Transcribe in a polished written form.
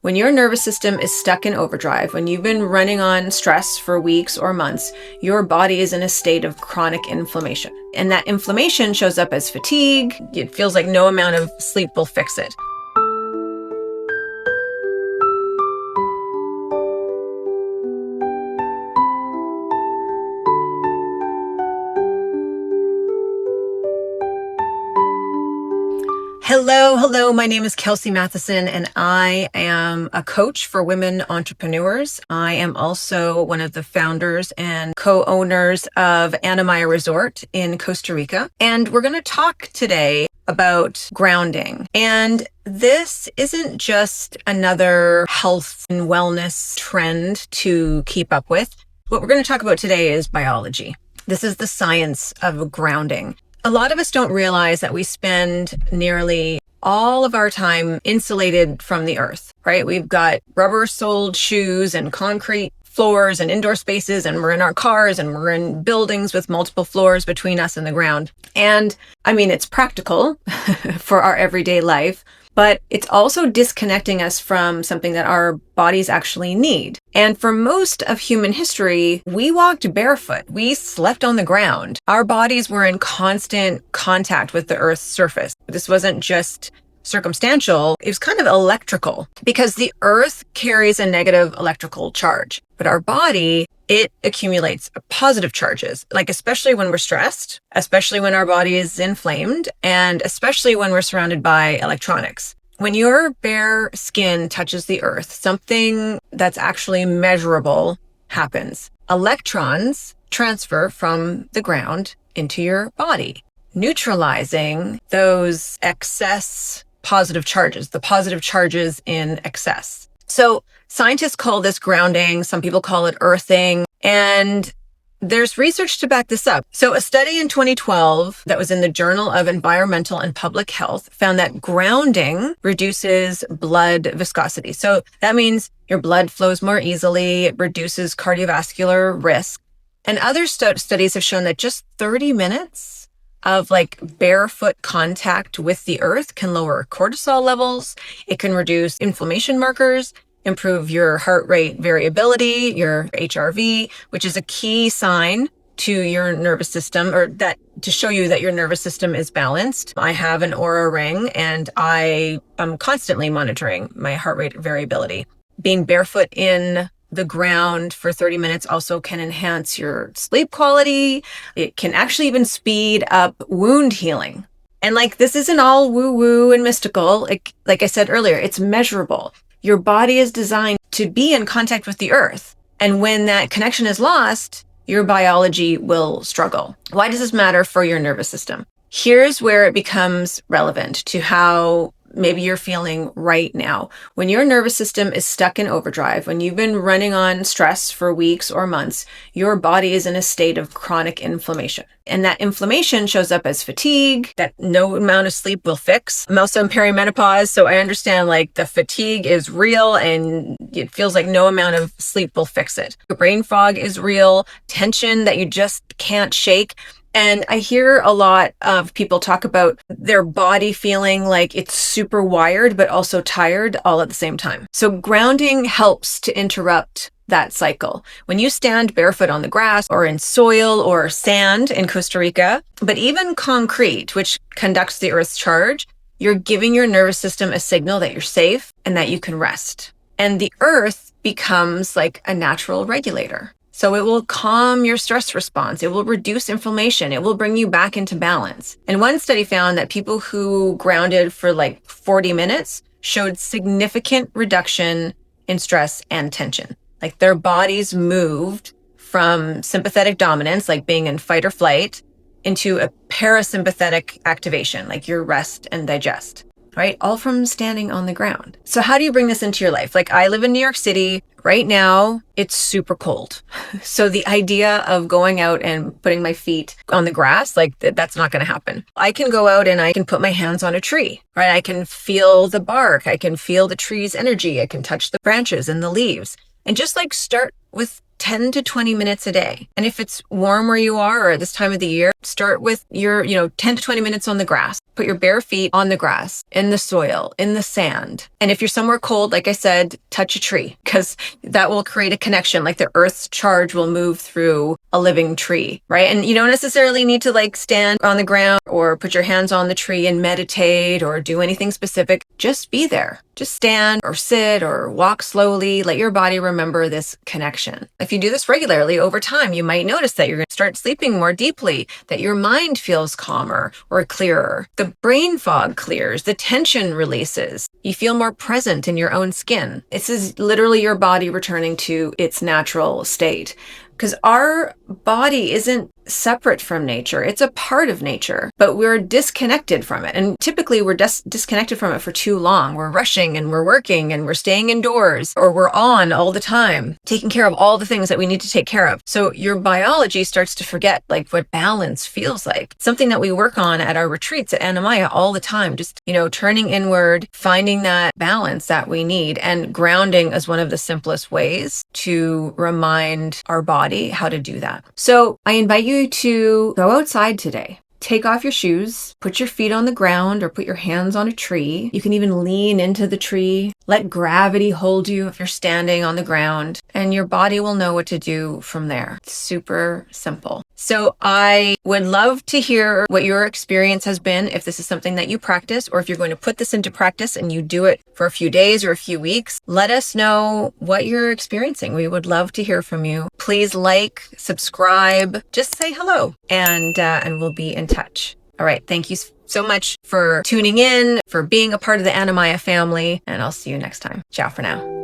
When your nervous system is stuck in overdrive, when you've been running on stress for weeks or months, your body is in a state of chronic inflammation. And that inflammation shows up as fatigue. It feels like no amount of sleep will fix it. Hello. My name is Kelsey Mat, and I am a coach for women entrepreneurs. I am also one of the founders and co-owners of Anamaya Resort in Costa Rica. And we're going to talk today about grounding. And this isn't just another health and wellness trend to keep up with. What we're going to talk about today is biology. This is the science of grounding. A lot of us don't realize that we spend nearly all of our time insulated from the earth, right? We've got rubber-soled shoes and concrete floors and indoor spaces, and we're in our cars and we're in buildings with multiple floors between us and the ground. And I mean, it's practical for our everyday life, but it's also disconnecting us from something that our bodies actually need. And for most of human history, we walked barefoot. We slept on the ground. Our bodies were in constant contact with the Earth's surface. This wasn't just circumstantial, it was kind of electrical, because the Earth carries a negative electrical charge. But our body, it accumulates positive charges, like especially when we're stressed, especially when our body is inflamed, and especially when we're surrounded by electronics. When your bare skin touches the earth, something that's actually measurable happens. Electrons transfer from the ground into your body, neutralizing those excess positive charges, the positive charges in excess. So scientists call this grounding. Some people call it earthing. And there's research to back this up. So a study in 2012 that was in the Journal of Environmental and Public Health found that grounding reduces blood viscosity. So that means your blood flows more easily. It reduces cardiovascular risk. And other studies have shown that just 30 minutes of barefoot contact with the earth can lower cortisol levels. It can reduce inflammation markers, improve your heart rate variability, your HRV, which is a key sign to your nervous system, or that to show you that your nervous system is balanced. I have an Oura ring and I am constantly monitoring my heart rate variability. Being barefoot in the ground for 30 minutes also can enhance your sleep quality. It can actually even speed up wound healing. And this isn't all woo-woo and mystical. Like I said earlier, it's measurable. Your body is designed to be in contact with the earth. And when that connection is lost, your biology will struggle. Why does this matter for your nervous system? Here's where it becomes relevant to how maybe you're feeling right now. When your nervous system is stuck in overdrive, when you've been running on stress for weeks or months, your body is in a state of chronic inflammation. And that inflammation shows up as fatigue that no amount of sleep will fix. I'm also in perimenopause, so I understand the fatigue is real and it feels like no amount of sleep will fix it. Brain fog is real, tension that you just can't shake. And I hear a lot of people talk about their body feeling like it's super wired, but also tired all at the same time. So grounding helps to interrupt that cycle. When you stand barefoot on the grass or in soil or sand in Costa Rica, but even concrete, which conducts the earth's charge, you're giving your nervous system a signal that you're safe and that you can rest. And the earth becomes like a natural regulator. So it will calm your stress response. It will reduce inflammation. It will bring you back into balance. And one study found that people who grounded for 40 minutes showed significant reduction in stress and tension. Their bodies moved from sympathetic dominance, being in fight or flight, into a parasympathetic activation, your rest and digest, right? All from standing on the ground. So how do you bring this into your life? I live in New York City. Right now, it's super cold. So the idea of going out and putting my feet on the grass, that's not going to happen. I can go out and I can put my hands on a tree, right? I can feel the bark. I can feel the tree's energy. I can touch the branches and the leaves. And just start with 10 to 20 minutes a day. And if it's warm where you are or at this time of the year, Start with your, 10 to 20 minutes on the grass. Put your bare feet on the grass, in the soil, in the sand. And if you're somewhere cold, like I said, touch a tree, because that will create a connection. Like the earth's charge will move through a living tree, right? And you don't necessarily need to like stand on the ground or put your hands on the tree and meditate or do anything specific. Just be there. Just stand or sit or walk slowly. Let your body remember this connection. If you do this regularly over time, you might notice that you're going to start sleeping more deeply, that your mind feels calmer or clearer. The brain fog clears, the tension releases. You feel more present in your own skin. This is literally your body returning to its natural state. Because our body isn't separate from nature. It's a part of nature, but we're disconnected from it. And typically we're disconnected from it for too long. We're rushing and we're working and we're staying indoors, or we're on all the time, taking care of all the things that we need to take care of. So your biology starts to forget like what balance feels like. Something that we work on at our retreats at Anamaya all the time, just, turning inward, finding that balance that we need, and grounding is one of the simplest ways to remind our body how to do that. So I invite you to go outside today. Take off your shoes, put your feet on the ground or put your hands on a tree. You can even lean into the tree. Let gravity hold you if you're standing on the ground, and your body will know what to do from there. It's super simple. So I would love to hear what your experience has been, if this is something that you practice, or if you're going to put this into practice and you do it for a few days or a few weeks. Let us know what you're experiencing. We would love to hear from you. Please like, subscribe, just say hello, and we'll be in touch. All right. Thank you so much for tuning in, for being a part of the Anamaya family, and I'll see you next time. Ciao for now.